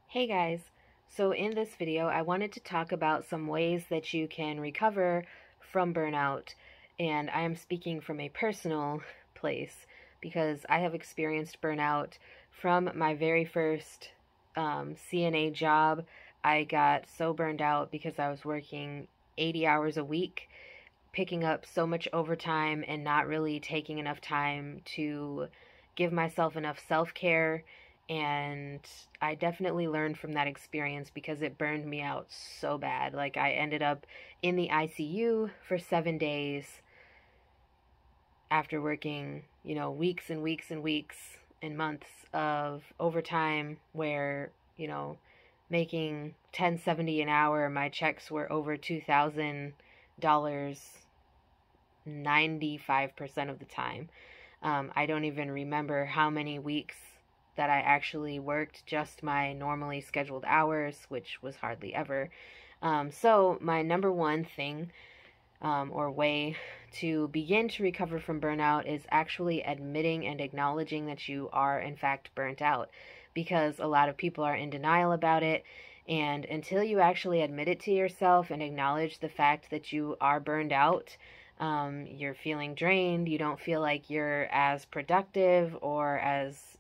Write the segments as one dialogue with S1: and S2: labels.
S1: Hey guys, so in this video I wanted to talk about some ways that you can recover from burnout, and I am speaking from a personal place because I have experienced burnout from my very first CNA job. I got so burned out because I was working 80 hours a week, picking up so much overtime and not really taking enough time to give myself enough self-care. And I definitely learned from that experience because it burned me out so bad. Like, I ended up in the ICU for 7 days after working, weeks and weeks and weeks and months of overtime where, making 10.70 an hour, my checks were over $2,000 95% of the time. I don't even remember how many weeks that I actually worked just my normally scheduled hours, which was hardly ever. So my number one thing or way to begin to recover from burnout is actually admitting and acknowledging that you are in fact burnt out, because a lot of people are in denial about it. And until you actually admit it to yourself and acknowledge the fact that you are burned out, you're feeling drained, you don't feel like you're as productive or as,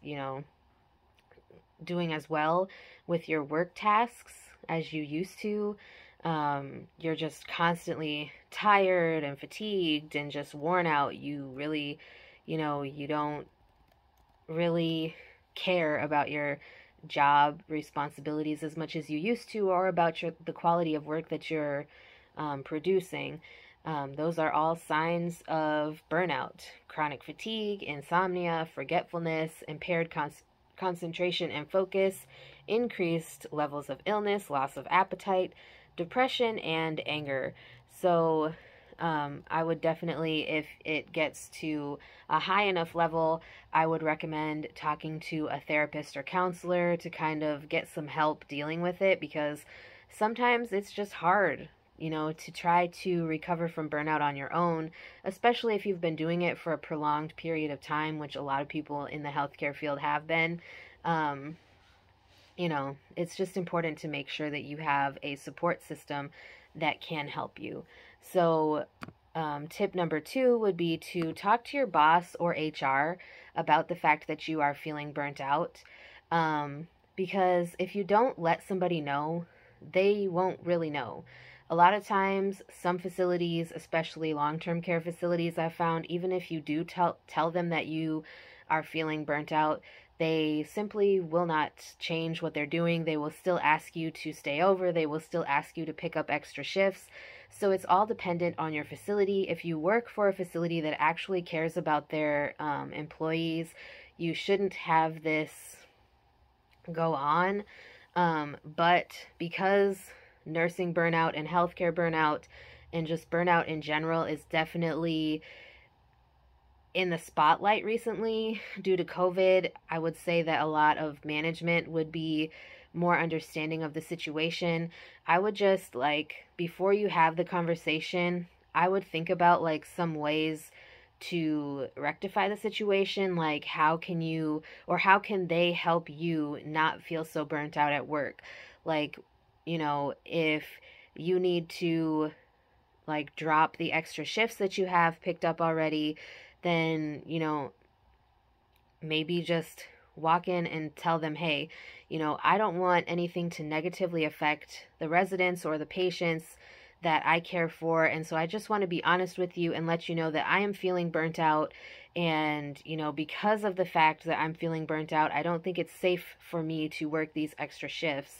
S1: doing as well with your work tasks as you used to. You're just constantly tired and fatigued and just worn out. You really, you don't really care about your job responsibilities as much as you used to, or about the quality of work that you're producing. Those are all signs of burnout: chronic fatigue, insomnia, forgetfulness, impaired concentration and focus, increased levels of illness, loss of appetite, depression, and anger. So I would definitely, if it gets to a high enough level, I would recommend talking to a therapist or counselor to kind of get some help dealing with it, because sometimes it's just hard, to try to recover from burnout on your own, especially if you've been doing it for a prolonged period of time, which a lot of people in the healthcare field have been. It's just important to make sure that you have a support system that can help you. So, tip number 2 would be to talk to your boss or HR about the fact that you are feeling burnt out. Because if you don't let somebody know, they won't really know. A lot of times, some facilities, especially long-term care facilities, I've found, even if you do tell them that you are feeling burnt out, they simply will not change what they're doing. They will still ask you to stay over. They will still ask you to pick up extra shifts. So it's all dependent on your facility. If you work for a facility that actually cares about their employees, you shouldn't have this go on. But because nursing burnout and healthcare burnout and just burnout in general is definitely in the spotlight recently due to COVID, I would say that a lot of management would be more understanding of the situation. I would just, before you have the conversation, I would think about some ways to rectify the situation. Like, how can you, or how can they help you not feel so burnt out at work? If you need to drop the extra shifts that you have picked up already, then, maybe just walk in and tell them, hey, I don't want anything to negatively affect the residents or the patients that I care for. And so I just want to be honest with you and let you know that I am feeling burnt out. And, because of the fact that I'm feeling burnt out, I don't think it's safe for me to work these extra shifts.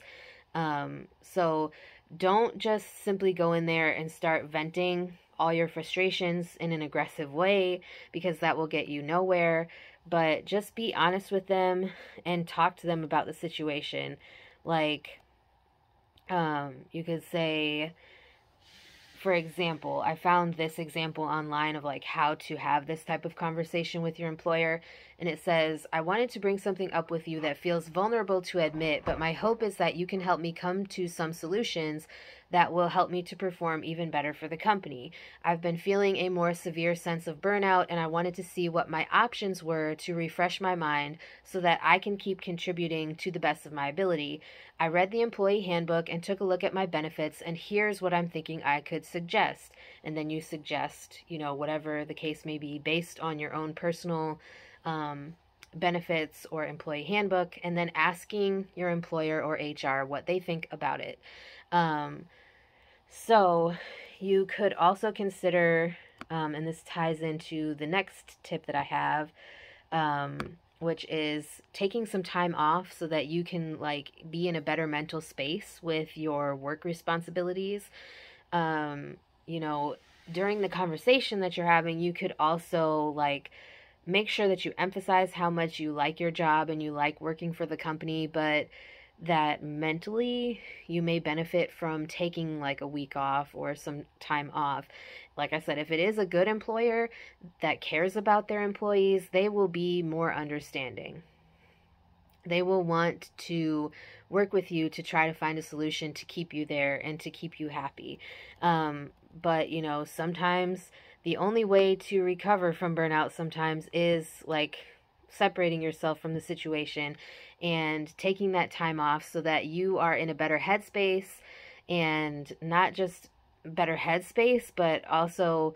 S1: So don't just simply go in there and start venting all your frustrations in an aggressive way, because that will get you nowhere. But just be honest with them and talk to them about the situation. You could say, for example, I found this example online of how to have this type of conversation with your employer. And it says, I wanted to bring something up with you that feels vulnerable to admit, but my hope is that you can help me come to some solutions that will help me to perform even better for the company. I've been feeling a more severe sense of burnout, and I wanted to see what my options were to refresh my mind so that I can keep contributing to the best of my ability. I read the employee handbook and took a look at my benefits, and here's what I'm thinking I could suggest. And then you suggest, whatever the case may be based on your own personal benefits or employee handbook, and then asking your employer or HR what they think about it. So you could also consider, and this ties into the next tip that I have, which is taking some time off so that you can be in a better mental space with your work responsibilities. During the conversation that you're having, you could also make sure that you emphasize how much you like your job and you like working for the company, but that mentally you may benefit from taking a week off or some time off. Like I said, if it is a good employer that cares about their employees, they will be more understanding. They will want to work with you to try to find a solution to keep you there and to keep you happy. But sometimes the only way to recover from burnout sometimes is separating yourself from the situation and taking that time off so that you are in a better headspace, and not just better headspace, but also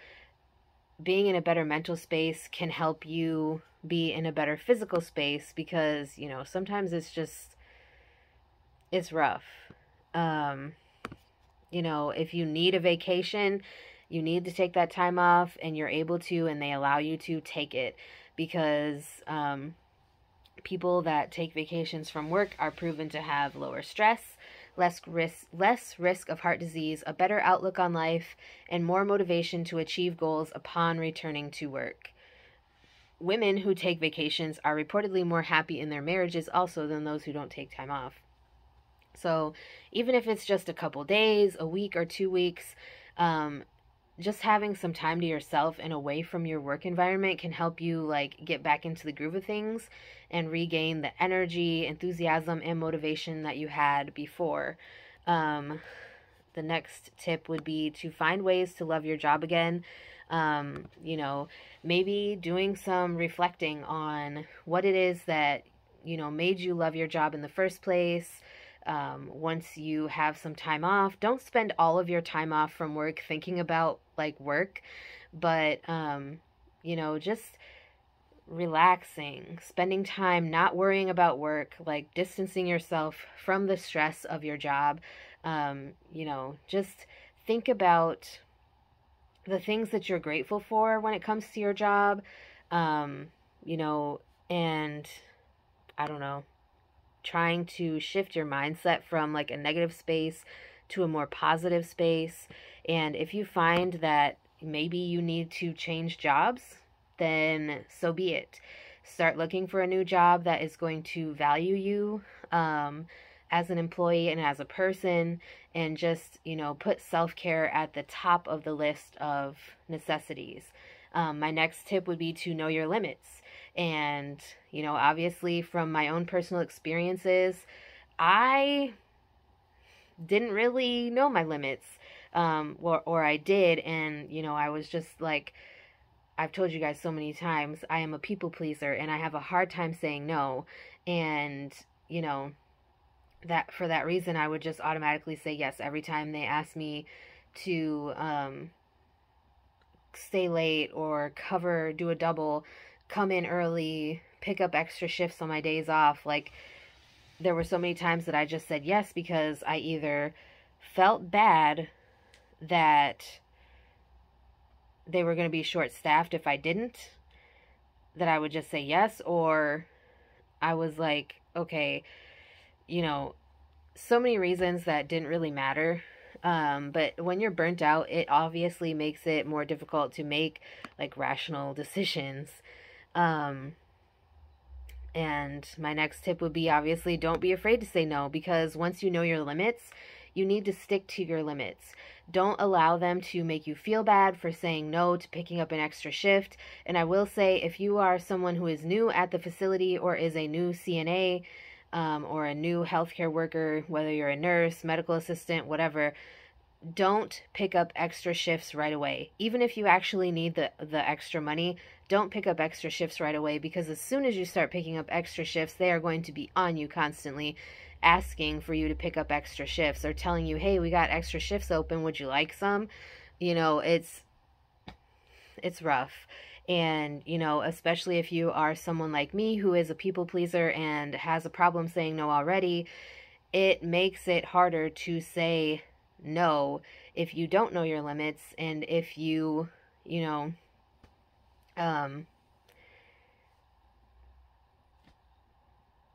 S1: being in a better mental space can help you be in a better physical space, because sometimes it's rough. If you need a vacation, you need to take that time off, and you're able to, and they allow you to take it, because people that take vacations from work are proven to have lower stress, less risk of heart disease, a better outlook on life, and more motivation to achieve goals upon returning to work. Women who take vacations are reportedly more happy in their marriages also than those who don't take time off. So even if it's just a couple days, a week or 2 weeks, just having some time to yourself and away from your work environment can help you get back into the groove of things and regain the energy, enthusiasm, and motivation that you had before. The next tip would be to find ways to love your job again. Maybe doing some reflecting on what it is that, made you love your job in the first place. Once you have some time off, don't spend all of your time off from work thinking about work, but, just relaxing, spending time not worrying about work, distancing yourself from the stress of your job. Just think about the things that you're grateful for when it comes to your job, and I don't know, trying to shift your mindset from a negative space to a more positive space. And if you find that maybe you need to change jobs, then so be it. Start looking for a new job that is going to value you as an employee and as a person, and just, put self-care at the top of the list of necessities. My next tip would be to know your limits. And, obviously from my own personal experiences, I didn't really know my limits, or I did, and, I was just I've told you guys so many times, I am a people pleaser, and I have a hard time saying no, and, that for that reason, I would just automatically say yes every time they ask me to stay late or do a double, come in early, pick up extra shifts on my days off. There were so many times that I just said yes because I either felt bad that they were going to be short-staffed if I didn't, that I would just say yes, or I was okay, so many reasons that didn't really matter. But when you're burnt out, it obviously makes it more difficult to make rational decisions. And my next tip would be, obviously, don't be afraid to say no, because once you know your limits, you need to stick to your limits. Don't allow them to make you feel bad for saying no to picking up an extra shift. And I will say, if you are someone who is new at the facility or is a new CNA, or a new healthcare worker, whether you're a nurse, medical assistant, whatever, don't pick up extra shifts right away. Even if you actually need the extra money, don't pick up extra shifts right away, because as soon as you start picking up extra shifts, they are going to be on you constantly, asking for you to pick up extra shifts or telling you, hey, we got extra shifts open, would you like some? You know, it's rough. And, you know, especially if you are someone like me who is a people pleaser and has a problem saying no already, it makes it harder to say no if you don't know your limits, and if you, you know,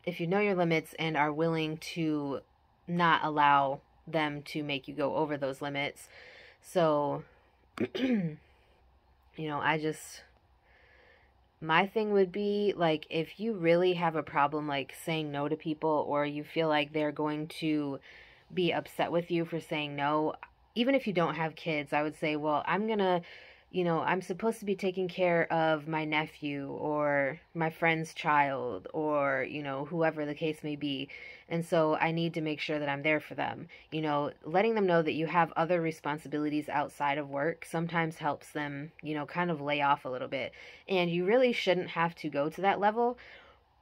S1: if you know your limits and are willing to not allow them to make you go over those limits. So, you know, my thing would be, like, if you really have a problem, like, saying no to people, or you feel like they're going to be upset with you for saying no, even if you don't have kids, I would say, well, I'm supposed to be taking care of my nephew or my friend's child, or, you know, whoever the case may be. And so I need to make sure that I'm there for them. You know, letting them know that you have other responsibilities outside of work sometimes helps them, you know, kind of lay off a little bit. And you really shouldn't have to go to that level,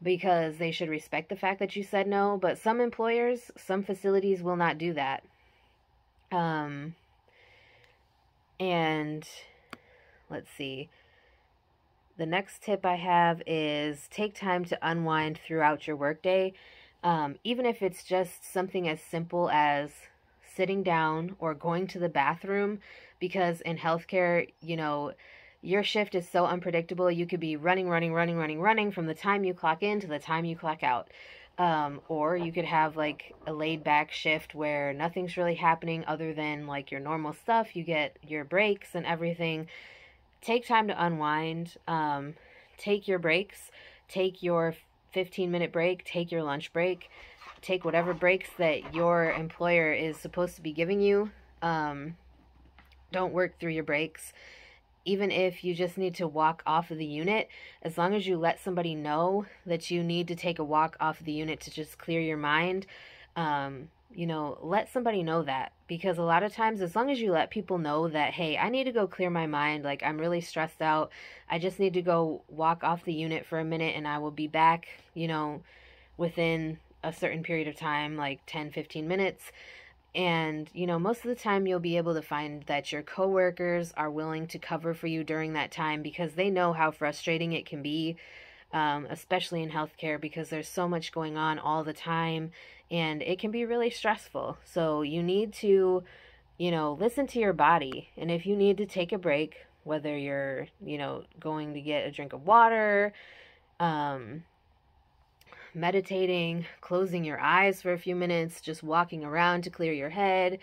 S1: because they should respect the fact that you said no. But some employers, some facilities will not do that. And let's see. The next tip I have is take time to unwind throughout your workday. Even if it's just something as simple as sitting down or going to the bathroom, because in healthcare, you know, your shift is so unpredictable. You could be running from the time you clock in to the time you clock out. Or you could have like a laid back shift where nothing's really happening other than like your normal stuff. You get your breaks and everything. Take time to unwind. Take your breaks. Take your 15-minute break. Take your lunch break. Take whatever breaks that your employer is supposed to be giving you. Don't work through your breaks. Even if you just need to walk off of the unit, as long as you let somebody know that you need to take a walk off of the unit to just clear your mind, you know, let somebody know that. Because a lot of times, as long as you let people know that, hey, I need to go clear my mind, like I'm really stressed out, I just need to go walk off the unit for a minute and I will be back, you know, within a certain period of time, like 10-15 minutes. And, you know, most of the time you'll be able to find that your coworkers are willing to cover for you during that time, because they know how frustrating it can be, especially in healthcare, because there's so much going on all the time and it can be really stressful. So you need to, you know, listen to your body. And if you need to take a break, whether you're, you know, going to get a drink of water, meditating, closing your eyes for a few minutes, just walking around to clear your head,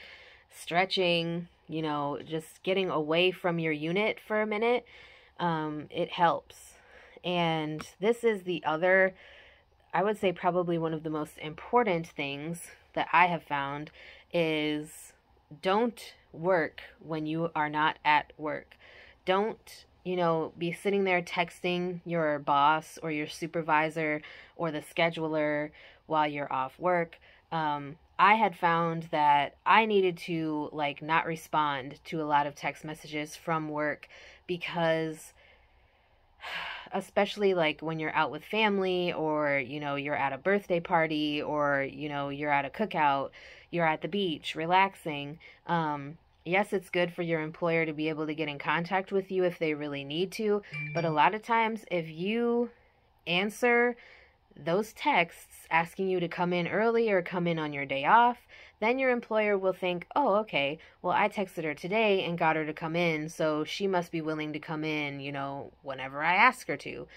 S1: stretching, you know, just getting away from your unit for a minute, it helps. And this is the other, I would say probably one of the most important things that I have found, is don't work when you are not at work. Don't, you know, be sitting there texting your boss or your supervisor or the scheduler while you're off work. I had found that I needed to like not respond to a lot of text messages from work, because especially like when you're out with family, or, you know, you're at a birthday party, or, you know, you're at a cookout, you're at the beach relaxing. Yes, it's good for your employer to be able to get in contact with you if they really need to, but a lot of times if you answer those texts asking you to come in early or come in on your day off, then your employer will think, oh, okay, well, I texted her today and got her to come in, so she must be willing to come in, you know, whenever I ask her to.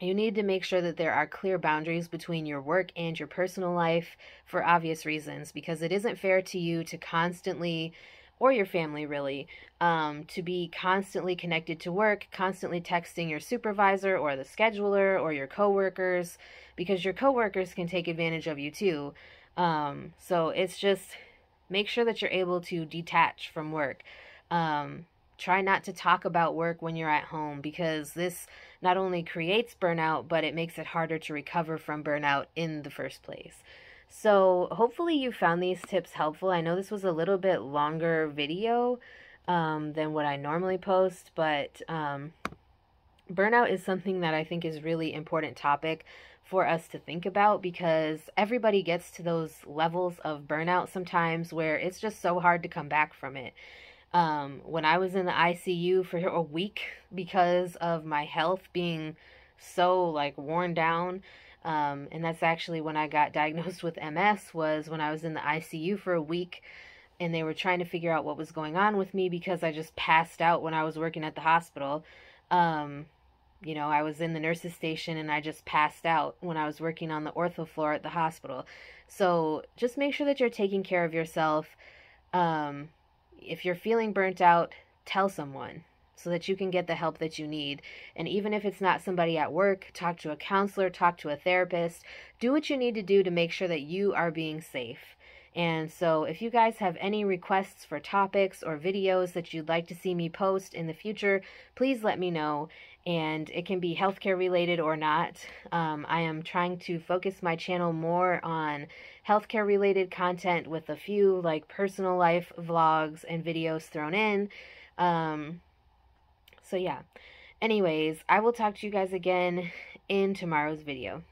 S1: You need to make sure that there are clear boundaries between your work and your personal life, for obvious reasons, because it isn't fair to you to constantly, or your family really, to be constantly connected to work, constantly texting your supervisor or the scheduler or your coworkers, because your coworkers can take advantage of you too. So it's just, make sure that you're able to detach from work. Try not to talk about work when you're at home, because this not only creates burnout, but it makes it harder to recover from burnout in the first place. So hopefully you found these tips helpful. I know this was a little bit longer video than what I normally post, but burnout is something that I think is really important topic for us to think about, because everybody gets to those levels of burnout sometimes where it's just so hard to come back from it. When I was in the ICU for a week because of my health being so like worn down, and that's actually when I got diagnosed with MS, was when I was in the ICU for a week, and they were trying to figure out what was going on with me because I just passed out when I was working at the hospital. You know, I was in the nurse's station and I just passed out when I was working on the ortho floor at the hospital. So just make sure that you're taking care of yourself. If you're feeling burnt out, tell someone so that you can get the help that you need. And even if it's not somebody at work, talk to a counselor, talk to a therapist. Do what you need to do to make sure that you are being safe. And so if you guys have any requests for topics or videos that you'd like to see me post in the future, please let me know. And it can be healthcare related or not. I am trying to focus my channel more on healthcare related content with a few like personal life vlogs and videos thrown in. So yeah. Anyways, I will talk to you guys again in tomorrow's video.